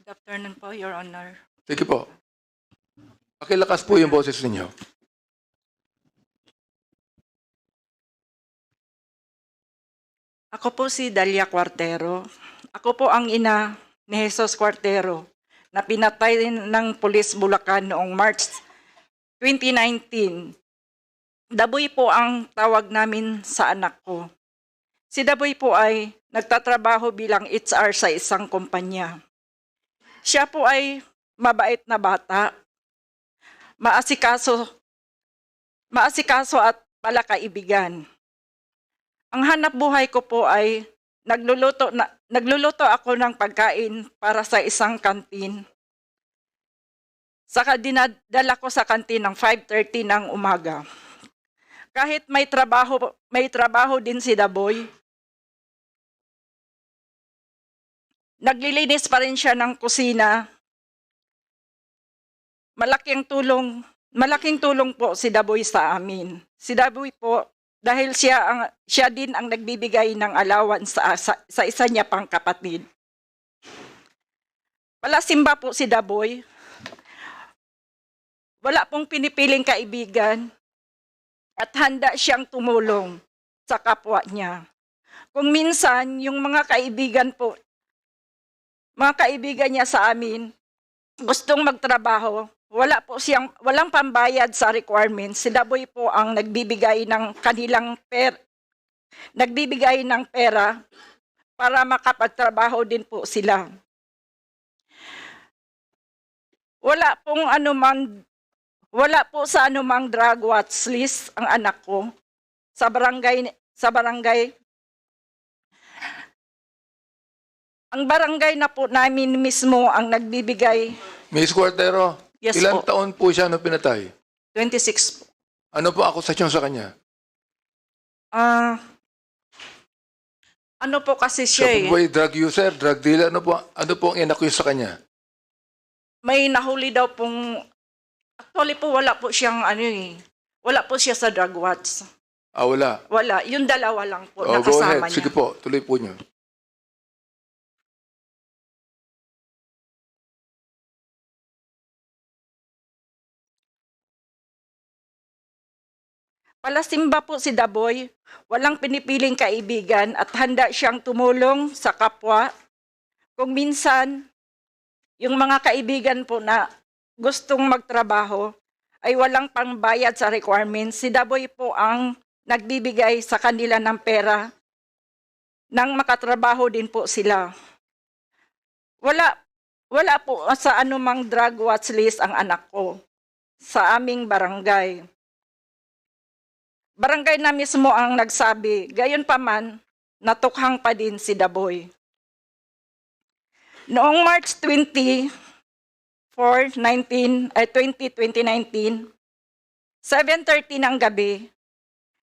Good afternoon po, Your Honor. Sige po. Pakilakas po yung boses ninyo. Ako po si Dalia Cuartero. Ako po ang ina ni Jesus Cuartero na pinatay ng pulis Bulacan noong March 2019. Daboy po ang tawag namin sa anak ko. Si Daboy po ay nagtatrabaho bilang HR sa isang kumpanya. Siya po ay mabait na bata, maasikaso at palakaibigan. Ang hanap buhay ko po ay nagluluto ako ng pagkain para sa isang kantin. Saka dinadala ko sa kantin ng 5:30 ng umaga. Kahit may trabaho din si Daboy, naglilinis pa rin siya ng kusina. Malaking tulong po si Daboy sa amin. Si Daboy po, dahil siya din ang nagbibigay ng allowance sa isa niya pang kapatid. Palasimba po si Daboy. Wala pong pinipiling kaibigan at handa siyang tumulong sa kapwa niya. Kung minsan, yung mga kaibigan niya sa amin, gustong magtrabaho, walang pambayad sa requirements. Si Daboy po ang nagbibigay ng pera para makapagtrabaho din po sila. Wala po sa anumang drug watch list ang anak ko sa barangay. Ang barangay na po namin mismo ang nagbibigay. Ms. Cuartero, Yes ilang po. taon po siya nung pinatay? 26 po. Ano po akusasyon sa kanya? Ano po kasi Siya siya po ba drug user, drug dealer? Ano po ang inaccuse sa kanya? may nahuli daw pong, actually po wala po siyang wala po siya sa drug watch. Wala. Wala, yung dalawa lang po Go nakasama ahead. niya. Sige po, tuloy po niyo. Palasimba po si Daboy, walang pinipiling kaibigan at handa siyang tumulong sa kapwa. Kung minsan, yung mga kaibigan po na gustong magtrabaho ay walang pangbayad sa requirements, si Daboy po ang nagbibigay sa kanila ng pera nang makatrabaho din po sila. Wala po sa anumang drug watch list ang anak ko sa aming barangay. Barangay na mismo ang nagsabi, gayon pa man, natukhang pa din si Daboy. Noong March 2019, 2019, 7:30 ng gabi,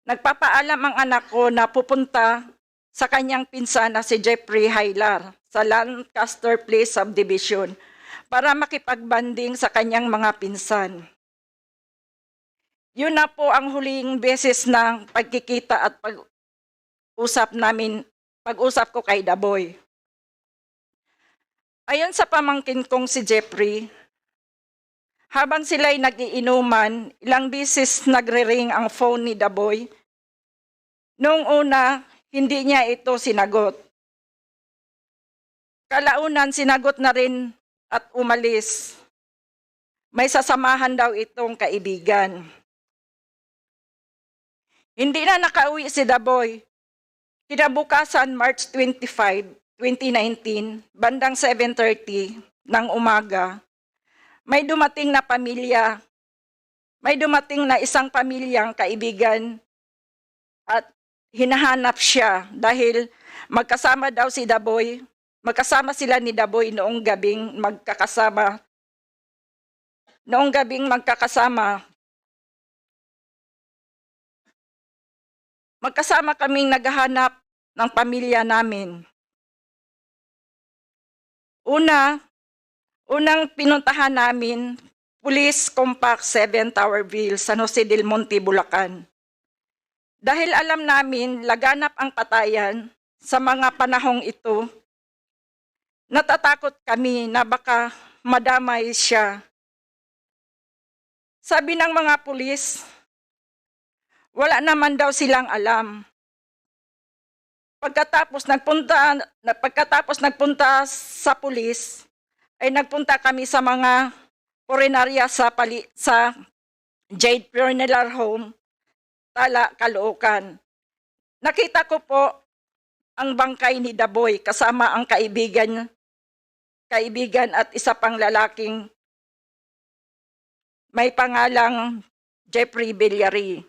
nagpapaalam ang anak ko na pupunta sa kanyang pinsan na si Jeffrey Haylar sa Lancaster Place Subdivision para makipagbanding sa kanyang mga pinsan. Yun na po ang huling beses ng pagkikita at pag-usap ko kay Daboy. Ayon sa pamangkin kong si Jeffrey, habang sila'y nag-iinuman, ilang beses nagre-ring ang phone ni Daboy. Noong una, hindi niya ito sinagot. Kalaunan, sinagot na rin at umalis. May sasamahan daw itong kaibigan. Hindi na nakauwi si Daboy. Kinabukasan, March 25, 2019, bandang 7:30 ng umaga, may dumating na isang pamilyang kaibigan at hinahanap siya dahil magkasama sila ni Daboy noong gabing magkakasama. Magkasama kaming naghahanap ng pamilya namin. Unang pinuntahan namin, Police Compact 7 Towerville, San Jose del Monte, Bulacan. Dahil alam namin laganap ang patayan sa mga panahong ito, natatakot kami na baka madamay siya. Sabi ng mga pulis, wala naman daw silang alam. Pagkatapos nagpunta sa pulis, ay nagpunta kami sa mga purinarya sa Jade Funeral Home, Tala, Caloocan. Nakita ko po ang bangkay ni Daboy kasama ang kaibigan at isa pang lalaking may pangalang Jeffrey Villari.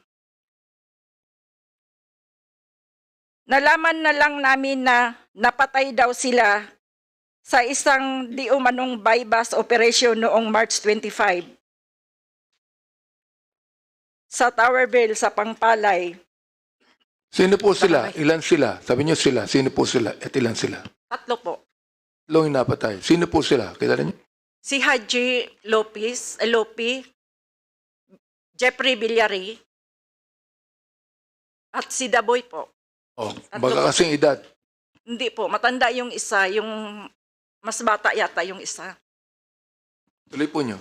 Nalaman na lang namin na napatay daw sila sa isang di umanong bypass operation noong March 25 sa Towerville sa Pangpalay. Sino po sila? Ilan sila? Sabi niyo sila. Sino po sila? At ilan sila? 3 po. Long napatay. Sino po sila? Kilala niyo? Si Haji Lopi, Jeffrey Villari, at si Daboy po. Oh, Tatlo baka po. kasing edad. Hindi po, matanda yung isa, yung mas bata yata yung isa. Tuloy po niyo.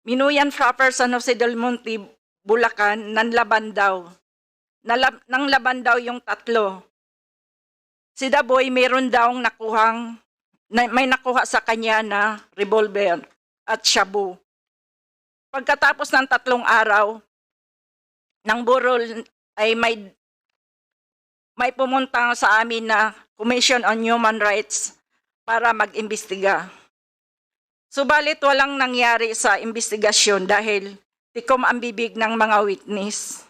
Minuyan Frapper San Jose del Monte, Bulacan, nanlaban daw. Nanglaban daw yung 3. Si Daboy mayroon daw may nakuha sa kanya na revolver at shabu. Pagkatapos ng 3 araw ng burol ay may pumunta sa amin na Commission on Human Rights para mag-imbestiga. Subalit walang nangyari sa investigasyon dahil tikom ang bibig ng mga witness.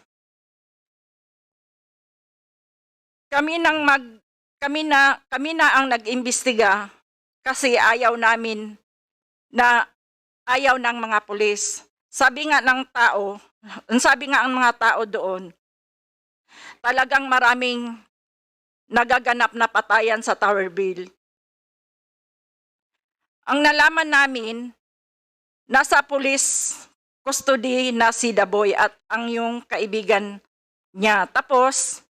Kami na ang nag-imbestiga kasi ayaw ng mga pulis. Sabi nga ang mga tao doon, talagang maraming nagaganap na patayan sa Towerville. Ang nalaman namin, nasa police custody na si Daboy at ang yung kaibigan niya. Tapos,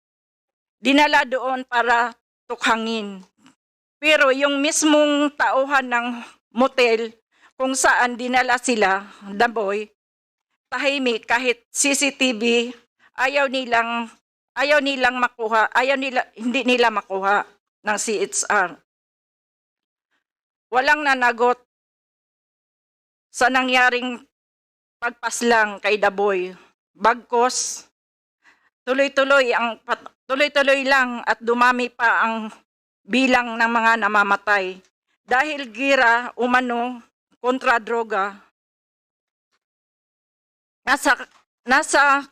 dinala doon para tukhangin. Pero yung mismong tauhan ng motel kung saan dinala sila, Daboy, tahimik kahit CCTV, hindi nila makuha ng CHR. Walang nanagot sa nangyaring pagpaslang kay Daboy. Bagkos, tuloy-tuloy lang at dumami pa ang bilang ng mga namamatay. Dahil gira umano kontra droga. Nasa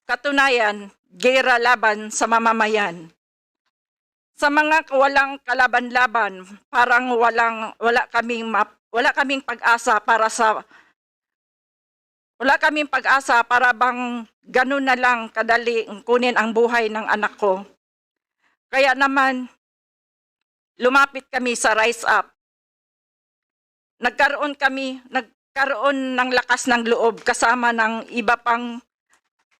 katunayan, gira laban sa mamamayan. Sa mga walang kalaban-laban, parang wala kaming pag-asa para bang ganun na lang kadali kunin ang buhay ng anak ko. Kaya naman, lumapit kami sa Rise Up. Nagkaroon ng lakas ng loob kasama ng iba pang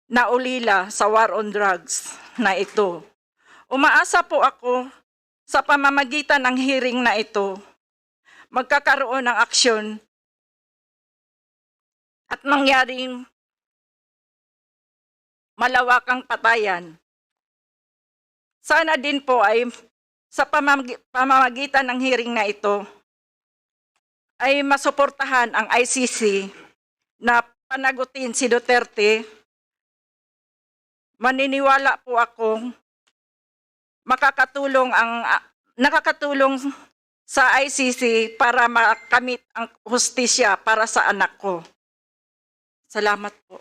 naulila sa war on drugs na ito. Umaasa po ako sa pamamagitan ng hearing na ito, magkakaroon ng aksyon at mangyaring malawakang patayan. Sana din po ay sa pamamagitan ng hearing na ito ay masuportahan ang ICC na panagutin si Duterte. Maniniwala po akong nakakatulong sa ICC para makamit ang hustisya para sa anak ko. Salamat po.